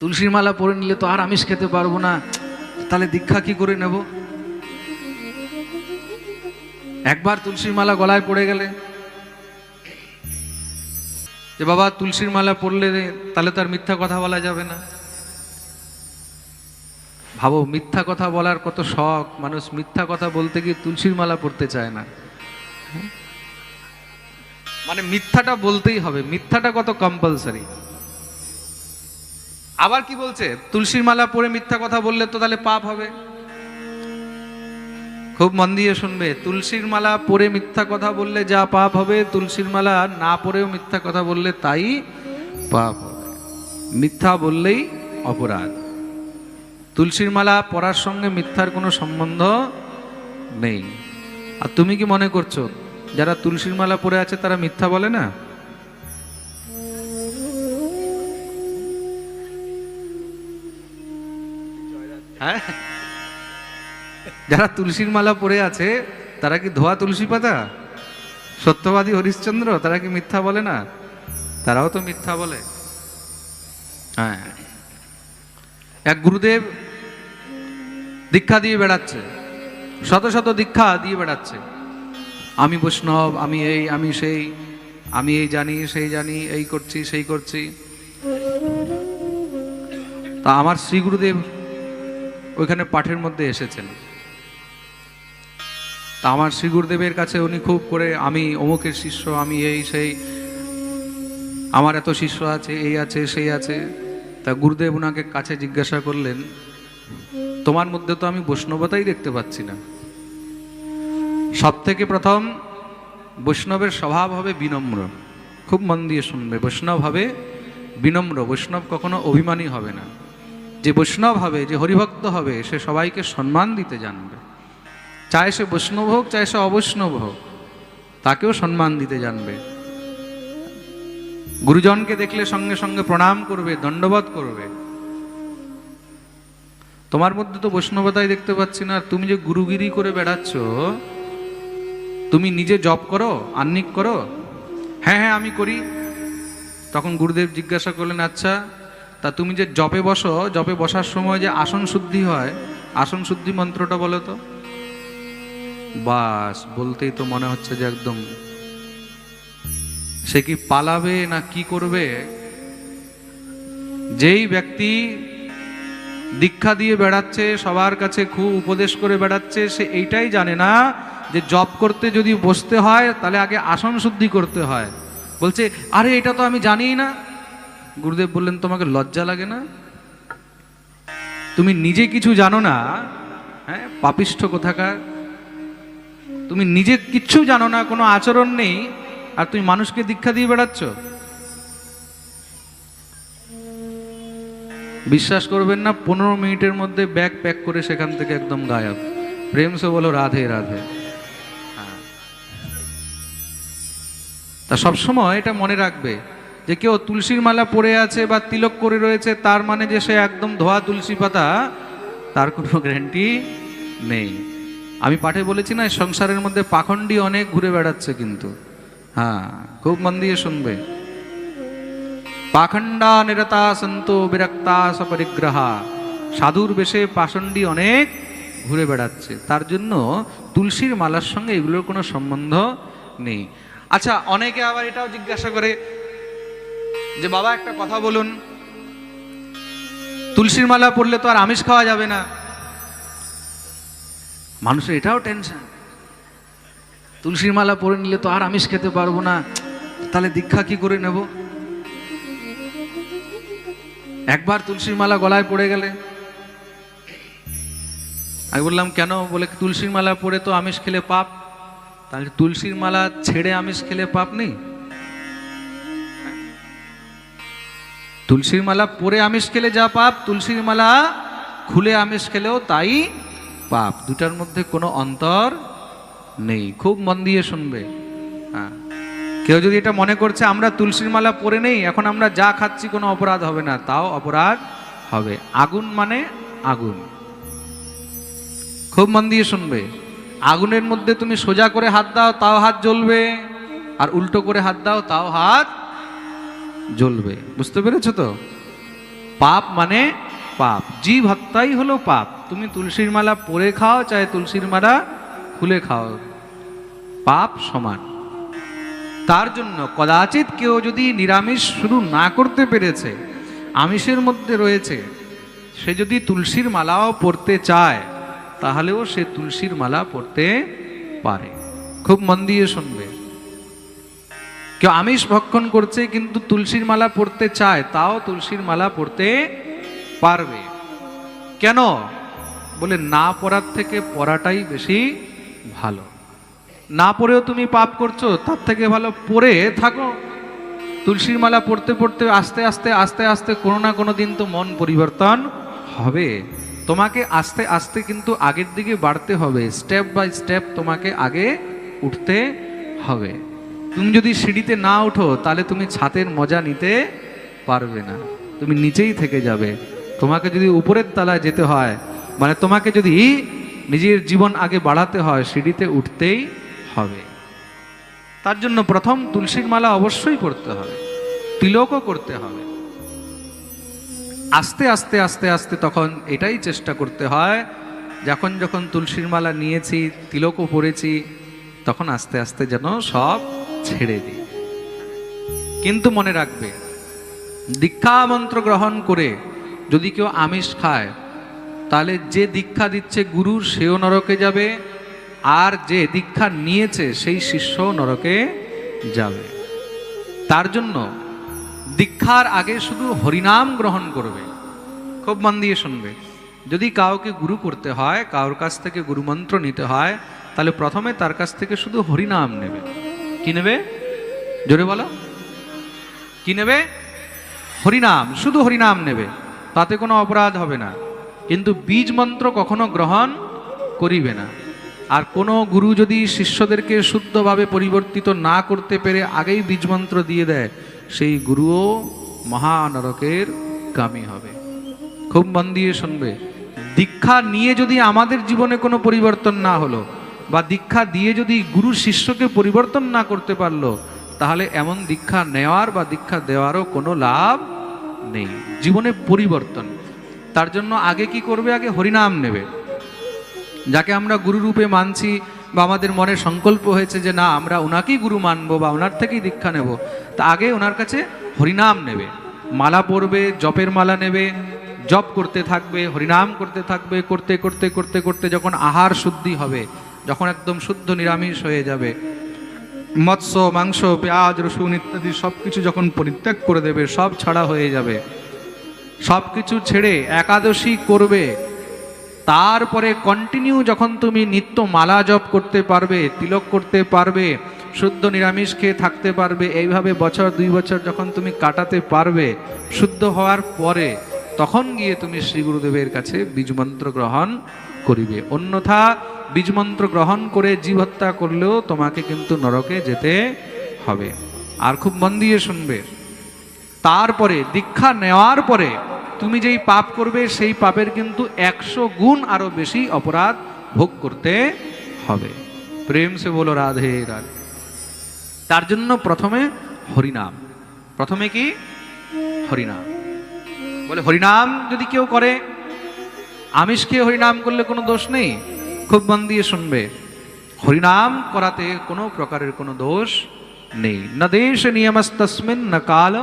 তুলসীর মালা পরে নিলে তো আর আমিষ খেতে পারবো না, তাহলে দীক্ষা কি করে নেব? একবার তুলসীর মালা গলায় পড়ে গেলে যে বাবা তুলসীর মালা পড়লে তাহলে তো আর মিথ্যা কথা বলা যাবে না। ভাবো, মিথ্যা কথা বলার কত শখ, মানুষ মিথ্যা কথা বলতে গিয়ে তুলসীর মালা পড়তে চায় না। মানে মিথ্যাটা বলতেই হবে, মিথ্যাটা কত কম্পালসারি। আবার কি বলছে, তুলসীর মালা পরে মিথ্যা কথা বললে তো তাহলে পাপ হবে। খুব মন দিয়ে শুনবে, তুলসীর মালা পরে মিথ্যা কথা বললে যা পাপ হবে, তুলসীর মালা না পরেও মিথ্যা কথা বললে তাই পাপ হবে। মিথ্যা বললেই অপরাধ। তুলসীর মালা পরার সঙ্গে মিথ্যার কোনো সম্বন্ধ নেই। আর তুমি কি মনে করছো যারা তুলসীর মালা পরে আছে তারা মিথ্যা বলে না? হ্যাঁ, যারা তুলসীর মালা পরে আছে তারা কি ধোয়া তুলসী পাতা? সত্যবাদী হরিশ্চন্দ্র তারা কি মিথ্যা বলে না? তারাও তো মিথ্যা বলে। হ্যাঁ, এক গুরুদেব দীক্ষা দিয়ে বেড়াচ্ছে, শত শত দীক্ষা দিয়ে বেড়াচ্ছে। আমি বৈষ্ণব, আমি এই, আমি সেই, আমি এই জানি, সেই জানি, এই করছি, সেই করছি। তা আমার শ্রী গুরুদেব ওইখানে পাঠের মধ্যে এসেছেন। তা আমার শ্রী গুরুদেবের কাছে উনি খুব করে, আমি অমুকের শিষ্য, আমি এই সেই, আমার এত শিষ্য আছে, এই আছে, সেই আছে। তা গুরুদেব ওনাকে কাছে জিজ্ঞাসা করলেন, তোমার মধ্যে তো আমি বৈষ্ণবতাই দেখতে পাচ্ছি না। সব থেকে প্রথম বৈষ্ণবের স্বভাব হবে বিনম্র। খুব মন দিয়ে শুনবে, বৈষ্ণব হবে বিনম্র। বৈষ্ণব কখনো অভিমানী হবে না। যে বৈষ্ণব হবে, যে হরিভক্ত হবে, সে সবাইকে সম্মান দিতে জানবে। চাहे সে বৈষ্ণব হোক, চাहे সে অবৈষ্ণব হোক, তাকেও সম্মান দিতে জানবে। গুরুজনকে দেখলে সঙ্গে সঙ্গে প্রণাম করবে, দণ্ডবত করবে। তোমার মধ্যে তো বৈষ্ণবতাই দেখতে পাচ্ছি না। তুমি যে গুরুগিরি করে বেড়াচ্ছ, তুমি নিজে জপ করো, আহ্নিক করো? হ্যাঁ হ্যাঁ আমি করি। তখন গুরুদেব জিজ্ঞাসা করলেন, আচ্ছা তা তুমি যে জপে বসো, জপে বসার সময় যে আসন শুদ্ধি হয়, আসন শুদ্ধি মন্ত্রটা বলো তো। বাস, বলতেই তো মনে হচ্ছে যে একদম সে কি পালাবে না কি করবে। যেই ব্যক্তি দীক্ষা দিয়ে বেড়াচ্ছে, সবার কাছে খুব উপদেশ করে বেড়াচ্ছে, সে এইটাই জানে না যে জপ করতে যদি বসতে হয় তাহলে আগে আসন শুদ্ধি করতে হয়। বলছে, আরে এটা তো আমি জানিই না। গুরুদেব বললেন, তোমাকে লজ্জা লাগে না? তুমি নিজে কিছু জানো না, হ্যাঁ পাপিষ্ঠ কোথাকার। তুমি নিজে কিচ্ছু জানো না, কোনো আচরণ নেই, আর তুমি মানুষকে দীক্ষা দিয়ে বেড়াচ্ছ। বিশ্বাস করবেন না, 15 মিনিটের মধ্যে ব্যাগ প্যাক করে সেখান থেকে একদম গায়েব। প্রেম সে বলো রাধে রাধে। তা সবসময় এটা মনে রাখবে যে কেউ তুলসীর মালা পরে আছে বা তিলক করে রয়েছে, তার মানে যে সে একদম ধোয়া তুলসী পাতা, তার কোনো গ্যারান্টি নেই। আমি পাঠে বলেছি না, সংসারের মধ্যে পাখণ্ডী অনেক ঘুরে বেড়াচ্ছে কিন্তু। হ্যাঁ, খুব মন দিয়ে শুনবে। পাখণ্ডা নিরতা সন্ত বিরক্তা সপরিগ্রহা। সাধুর বেশে পাষণ্ডী অনেক ঘুরে বেড়াচ্ছে। তার জন্য তুলসীর মালার সঙ্গে এগুলোর কোনো সম্বন্ধ নেই। আচ্ছা, অনেকে আবার এটাও জিজ্ঞাসা করে যে বাবা একটা কথা বলুন, তুলসীর মালা পড়লে তো আর আমিষ খাওয়া যাবে না। মানুষের এটাও টেনশন, তুলসীর মালা পরে নিলে তো আর আমিষ খেতে পারবো না, তাহলে দীক্ষা কি করে নেব? একবার তুলসীর মালা গলায় পড়ে গেলে, আমি বললাম কেন? বলে তুলসীর মালা পরে তো আমিষ খেলে পাপ। তাহলে তুলসীর মালা ছেড়ে আমিষ খেলে পাপ নেই? তুলসীর মালা পরে আমিষ খেলে যা পাপ, তুলসীর মালা খুলে আমিষ খেলেও তাই পাপ। দুটার মধ্যে কোনো অন্তর নেই। খুব মন দিয়ে শুনবে। হ্যাঁ, কেউ যদি এটা মনে করছে আমরা তুলসীর মালা পরে নেই, এখন আমরা যা খাচ্ছি কোনো অপরাধ হবে না, তাও অপরাধ হবে। আগুন মানে আগুন। খুব মন দিয়ে শুনবে। আগুনের মধ্যে তুমি সোজা করে হাত দাও তাও হাত জ্বলবে, আর উল্টো করে হাত দাও তাও হাত জ্বলবে। বুঝতে পেরেছো তো? পাপ মানে পাপ, জীব হত্যাই হলো পাপ। তুমি তুলসীর মালা পরে খাও চাहे তুলসীর মালা খুলে খাও, পাপ সমান। তার জন্য কদাচিৎ কেউ যদি নিরামিষ শুরু না করতে পেরেছে, আমিষের মধ্যে রয়েছে, সে যদি তুলসীর মালাও পরতে চায় তাহলেও সে তুলসীর মালা পরতে পারে। খুব মন দিয়ে শুনবে, কেউ আমিষ ভক্ষণ করছে কিন্তু তুলসীর মালা পরতে চায়, তাও তুলসীর মালা পরতে পারবে। কেন? বলে না পরার থেকে পরাটাই বেশি ভালো। না পরেও তুমি পাপ করছো, তার থেকে ভালো পরে থাকো। তুলসীর মালা পড়তে পড়তে আস্তে আস্তে আস্তে আস্তে কোনো না কোনো দিন তো মন পরিবর্তন হবে। তোমাকে আস্তে আস্তে কিন্তু আগের দিকে বাড়তে হবে, স্টেপ বাই স্টেপ তোমাকে আগে উঠতে হবে। তুমি যদি সিঁড়িতে না উঠো তাহলে তুমি ছাদের মজা নিতে পারবে না, তুমি নিচেই থেকে যাবে। তোমাকে যদি উপরের তলায় যেতে হয়, মানে তোমাকে যদি নিজের জীবন আগে বাড়াতে হয়, সিঁড়িতে উঠতেই হবে। তার জন্য প্রথম তুলসীর মালা অবশ্যই পড়তে হবে, তিলকও করতে হবে। আস্তে আস্তে আস্তে আস্তে তখন এটাই চেষ্টা করতে হয়, যখন যখন তুলসীর মালা নিয়েছি, তিলকও পড়েছি, তখন আস্তে আস্তে যেন সব ছেড়ে দিই। কিন্তু মনে রাখবে, দীক্ষা মন্ত্র গ্রহণ করে যদি কেউ আমিষ খায়, তাহলে যে দীক্ষা দিচ্ছে গুরুর সেও নরকে যাবে, আর যে দীক্ষা নিয়েছে সেই শিষ্য নরকে যাবে। তার জন্য দীক্ষার আগে শুধু হরিনাম গ্রহণ করবে। খুব মন দিয়ে শুনবে, যদি কাউকে গুরু করতে হয়, কারোর কাছ থেকে গুরু মন্ত্র নিতে হয়, তাহলে প্রথমে তার কাছ থেকে শুধু হরিনাম নেবে। কি নেবে? জোরে বলো, কি নেবে? হরিনাম, শুধু হরিনাম নেবে, তাতে কোনো অপরাধ হবে না। কিন্তু বীজ মন্ত্র কখনো গ্রহণ করিবে না। আর কোনো গুরু যদি শিষ্যদেরকে শুদ্ধভাবে পরিবর্তিত না করতে পেরে আগেই বীজ মন্ত্র দিয়ে দেয়, সেই গুরুও মহানরকের গামী হবে। খুব মন দিয়ে শুনবে, দীক্ষা নিয়ে যদি আমাদের জীবনে কোনো পরিবর্তন না হলো, বা দীক্ষা দিয়ে যদি গুরু শিষ্যকে পরিবর্তন না করতে পারলো, তাহলে এমন দীক্ষা নেওয়ার বা দীক্ষা দেওয়ারও কোনো লাভ নেই। জীবনে পরিবর্তন, তার জন্য আগে কি করবে? আগে হরিনাম নেবে। যাকে আমরা গুরু রূপে মানছি, বা আমাদের মনে সংকল্প হয়েছে যে না আমরা ওনাকেই গুরু মানবো বা ওনার থেকেই দীক্ষা নেব, তা আগে ওনার কাছে হরিনাম নেবে, মালা পরবে, জপের মালা নেবে, জপ করতে থাকবে, হরিনাম করতে থাকবে। করতে করতে করতে করতে যখন আহার শুদ্ধি হবে, যখন একদম শুদ্ধ নিরামিষ হয়ে যাবে, মৎস্য, মাংস, পেঁয়াজ, রসুন ইত্যাদি সব কিছু যখন পরিত্যাগ করে দেবে, সব ছাড়া হয়ে যাবে, সব কিছু ছেড়ে একাদশী করবে, তারপরে কন্টিনিউ যখন তুমি নিত্য মালা জপ করতে পারবে, তিলক করতে পারবে, শুদ্ধ নিরামিষ খেয়ে থাকতে পারবে, এইভাবে বছর 2 বছর যখন তুমি কাটাতে পারবে, শুদ্ধ হওয়ার পরে তখন গিয়ে তুমি শ্রী গুরুদেবের কাছে বীজমন্ত্র গ্রহণ করিবে। অন্যথা বীজমন্ত্র গ্রহণ করে জীব হত্যা করলেও তোমাকে কিন্তু নরকে যেতে হবে। আর খুব মন দিয়ে শুনবে, তারপরে দীক্ষা নেওয়ার পরে তুমি যেই পাপ করবে, সেই পাপের কিন্তু 100 গুণ আরো বেশি অপরাধ ভোগ করতে হবে। প্রেম সে বলো রাধে রাধে। তার জন্য প্রথমে হরিনাম। প্রথমে কি? হরিনাম। বলে হরিনাম যদি কেউ করে, আমিষ খেয়ে হরিনাম করলে কোনো দোষ নেই। খুব মন দিয়ে শুনবে, হরিনাম করাতে কোনো প্রকারের কোনো দোষ নেই। না দেশ নিয়মস্তস্মিন না কাল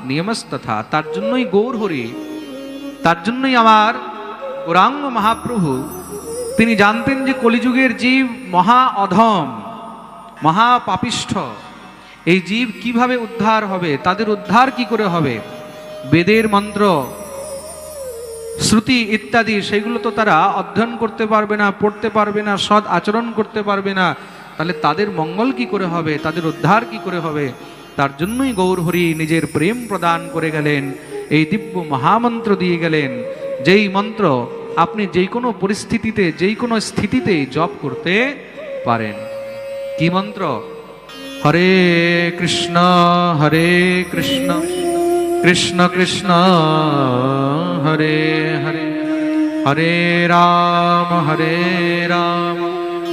নিয়মস্তথা। তার জন্যই গৌর হরি, তার জন্যই আমার গৌরাঙ্গ মহাপ্রভু তিনি জানতেন যে কলিযুগের জীব মহা অধম, মহা পাপিষ্ঠ। এই জীব কিভাবে উদ্ধার হবে, তাদের উদ্ধার কি করে হবে? বেদের মন্ত্র, শ্রুতি ইত্যাদি সেগুলো তো তারা অধ্যয়ন করতে পারবে না, পড়তে পারবে না, সৎ আচরণ করতে পারবে না, তাহলে তাদের মঙ্গল কি করে হবে, তাদের উদ্ধার কি করে হবে? তার জন্যই গৌরহরি নিজের প্রেম প্রদান করে গেলেন, এই দিব্য মহামন্ত্র দিয়ে গেলেন, যেই মন্ত্র আপনি যে কোনো পরিস্থিতিতে, যেই কোনো স্থিতিতে জপ করতে পারেন। কি মন্ত্র? হরে কৃষ্ণ কৃষ্ণ কৃষ্ণ হরে হরে, হরে রাম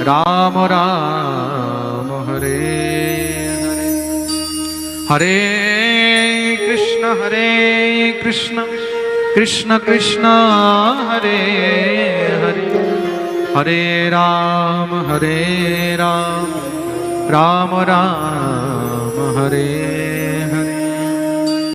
রাম রাম হরে হরে, হরে কৃষ্ণ কৃষ্ণ কৃষ্ণ হরে হরে, হরে রাম রাম রাম হরে